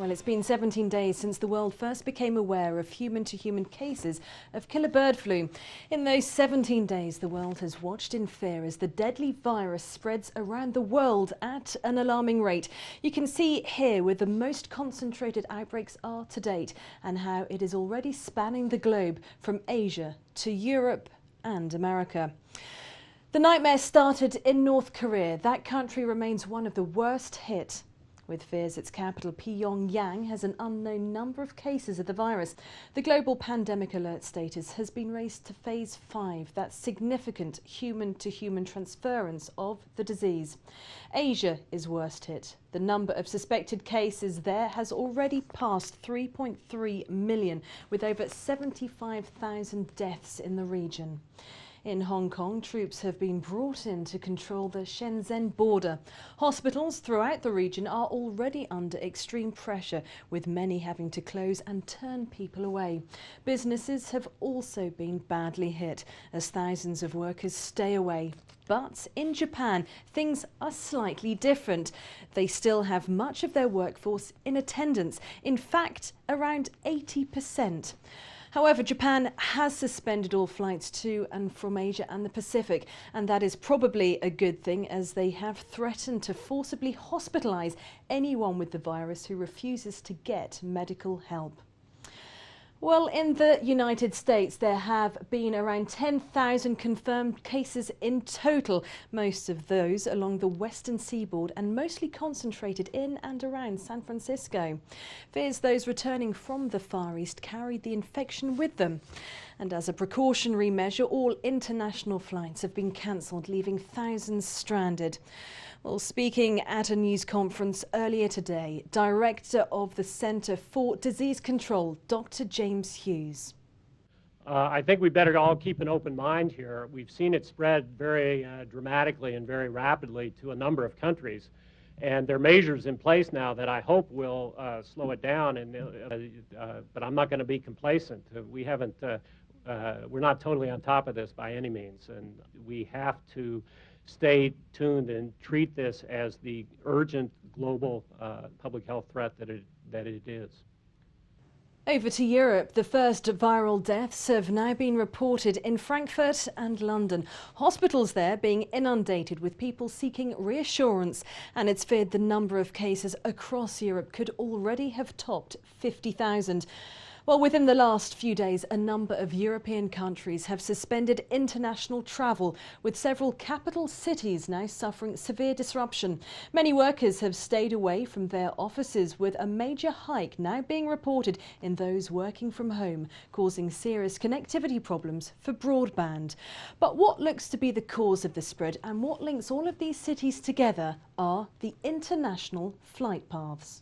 Well, it's been 17 days since the world first became aware of human-to-human cases of killer bird flu. In those 17 days, the world has watched in fear as the deadly virus spreads around the world at an alarming rate. You can see here where the most concentrated outbreaks are to date and how it is already spanning the globe from Asia to Europe and America. The nightmare started in North Korea. That country remains one of the worst hit, with fears its capital Pyongyang has an unknown number of cases of the virus. The global pandemic alert status has been raised to phase 5, that's significant human-to-human transference of the disease. Asia is worst hit. The number of suspected cases there has already passed 3.3 million, with over 75,000 deaths in the region. In Hong Kong, troops have been brought in to control the Shenzhen border. Hospitals throughout the region are already under extreme pressure, with many having to close and turn people away. Businesses have also been badly hit, as thousands of workers stay away. But in Japan, things are slightly different. They still have much of their workforce in attendance, in fact, around 80%. However, Japan has suspended all flights to and from Asia and the Pacific, and that is probably a good thing, as they have threatened to forcibly hospitalise anyone with the virus who refuses to get medical help. Well, in the United States, there have been around 10,000 confirmed cases in total, most of those along the western seaboard and mostly concentrated in and around San Francisco. Fears those returning from the Far East carried the infection with them. And as a precautionary measure, all international flights have been cancelled, leaving thousands stranded. Well, speaking at a news conference earlier today, Director of the Centre for Disease Control, Dr. James Hughes. I think we better all keep an open mind here. We've seen it spread very dramatically and very rapidly to a number of countries. And there are measures in place now that I hope will slow it down. But I'm not going to be complacent. We're not totally on top of this by any means. And we have to stay tuned and treat this as the urgent global public health threat that it is. Over to Europe, the first viral deaths have now been reported in Frankfurt and London. Hospitals there being inundated with people seeking reassurance, and it's feared the number of cases across Europe could already have topped 50,000. Well, within the last few days, a number of European countries have suspended international travel, with several capital cities now suffering severe disruption. Many workers have stayed away from their offices, with a major hike now being reported in those working from home, causing serious connectivity problems for broadband. But what looks to be the cause of the spread and what links all of these cities together are the international flight paths.